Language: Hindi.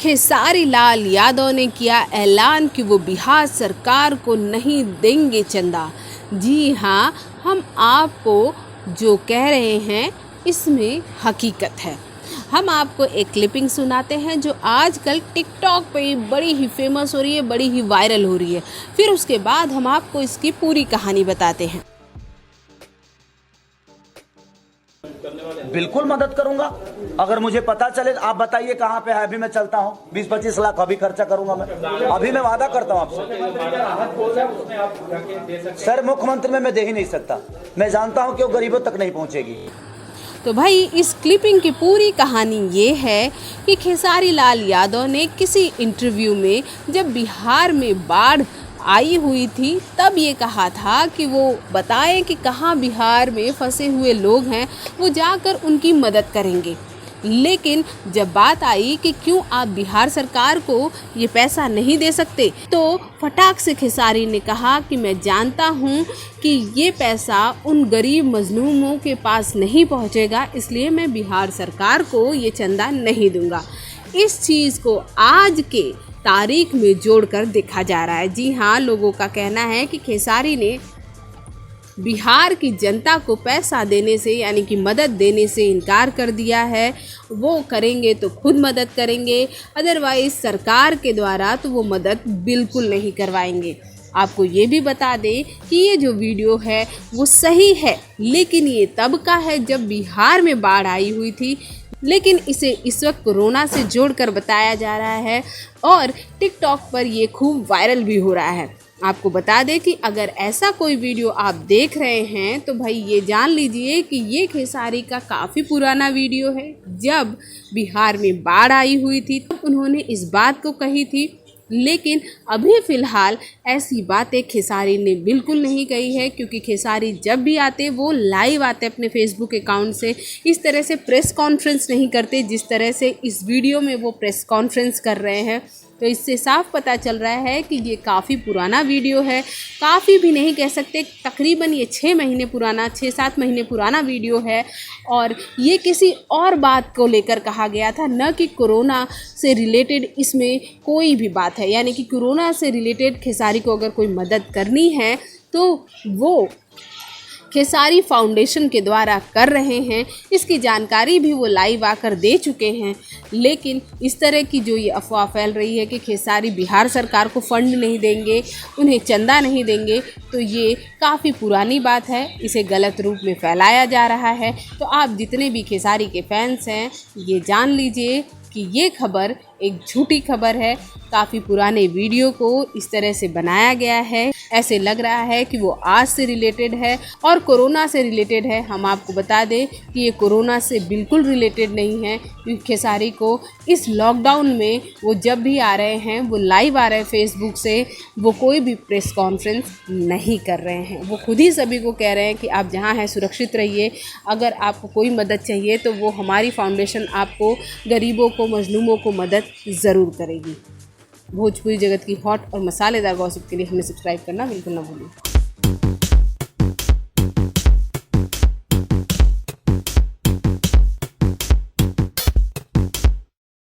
खेसारी लाल यादव ने किया ऐलान कि वो बिहार सरकार को नहीं देंगे चंदा। जी हाँ, हम आपको जो कह रहे हैं इसमें हकीकत है। हम आपको एक क्लिपिंग सुनाते हैं जो आजकल टिकटॉक पे बड़ी ही फेमस हो रही है, बड़ी ही वायरल हो रही है। फिर उसके बाद हम आपको इसकी पूरी कहानी बताते हैं। बिल्कुल मदद करूंगा अगर मुझे पता चले। आप बताइए कहाँ पे है, अभी मैं चलता हूँ। 20-25 लाख अभी खर्चा करूंगा मैं। अभी मैं वादा करता हूँ आपसे। सर मुख्यमंत्री में मैं दे ही नहीं सकता। मैं जानता हूँ कि वो गरीबों तक नहीं पहुँचेगी। तो भाई इस क्लिपिंग की पूरी कहानी ये है कि खेसारी लाल यादव ने किसी इंटरव्यू में जब बिहार में बाढ़ आई हुई थी तब ये कहा था कि वो बताएं कि कहाँ बिहार में फंसे हुए लोग हैं, वो जाकर उनकी मदद करेंगे। लेकिन जब बात आई कि क्यों आप बिहार सरकार को ये पैसा नहीं दे सकते, तो फटाक से खेसारी ने कहा कि मैं जानता हूँ कि ये पैसा उन गरीब मजलूमों के पास नहीं पहुँचेगा, इसलिए मैं बिहार सरकार को ये चंदा नहीं दूंगा। इस चीज़ को आज के तारीख में जोड़कर देखा जा रहा है। जी हाँ, लोगों का कहना है कि खेसारी ने बिहार की जनता को पैसा देने से यानी कि मदद देने से इनकार कर दिया है। वो करेंगे तो खुद मदद करेंगे, अदरवाइज़ सरकार के द्वारा तो वो मदद बिल्कुल नहीं करवाएंगे। आपको ये भी बता दें कि ये जो वीडियो है वो सही है, लेकिन ये तब का है जब बिहार में बाढ़ आई हुई थी, लेकिन इसे इस वक्त कोरोना से जोड़कर बताया जा रहा है और टिकटॉक पर ये खूब वायरल भी हो रहा है। आपको बता दें कि अगर ऐसा कोई वीडियो आप देख रहे हैं तो भाई ये जान लीजिए कि ये खेसारी का काफ़ी पुराना वीडियो है। जब बिहार में बाढ़ आई हुई थी तब उन्होंने इस बात को कही थी, लेकिन अभी फ़िलहाल ऐसी बातें खेसारी ने बिल्कुल नहीं कही है, क्योंकि खेसारी जब भी आते वो लाइव आते अपने फेसबुक अकाउंट से। इस तरह से प्रेस कॉन्फ्रेंस नहीं करते जिस तरह से इस वीडियो में वो प्रेस कॉन्फ्रेंस कर रहे हैं। तो इससे साफ पता चल रहा है कि ये काफ़ी पुराना वीडियो है। काफ़ी भी नहीं कह सकते, तकरीबन ये 6 महीने पुराना, 6-7 महीने पुराना वीडियो है। और ये किसी और बात को लेकर कहा गया था, न कि कोरोना से रिलेटेड इसमें कोई भी बात है। यानी कि कोरोना से रिलेटेड खेसारी को अगर कोई मदद करनी है तो वो खेसारी फाउंडेशन के द्वारा कर रहे हैं। इसकी जानकारी भी वो लाइव आकर दे चुके हैं। लेकिन इस तरह की जो ये अफवाह फैल रही है कि खेसारी बिहार सरकार को फंड नहीं देंगे, उन्हें चंदा नहीं देंगे, तो ये काफ़ी पुरानी बात है। इसे गलत रूप में फैलाया जा रहा है। तो आप जितने भी खेसारी के फैंस हैं ये जान लीजिए कि ये खबर एक झूठी खबर है। काफ़ी पुराने वीडियो को इस तरह से बनाया गया है, ऐसे लग रहा है कि वो आज से रिलेटेड है और कोरोना से रिलेटेड है। हम आपको बता दें कि ये कोरोना से बिल्कुल रिलेटेड नहीं है, क्योंकि खेसारी को इस लॉकडाउन में वो जब भी आ रहे हैं वो लाइव आ रहे हैं फेसबुक से, वो कोई भी प्रेस कॉन्फ्रेंस नहीं कर रहे हैं। वो खुद ही सभी को कह रहे हैं कि आप जहाँ हैं सुरक्षित रहिए। अगर आपको कोई मदद चाहिए तो वो हमारी फाउंडेशन आपको, गरीबों को, मजलूमों को मदद ज़रूर करेगी। भोजपुरी जगत की हॉट और मसालेदार गॉसिप के लिए हमें सब्सक्राइब करना बिल्कुल ना भूलिए।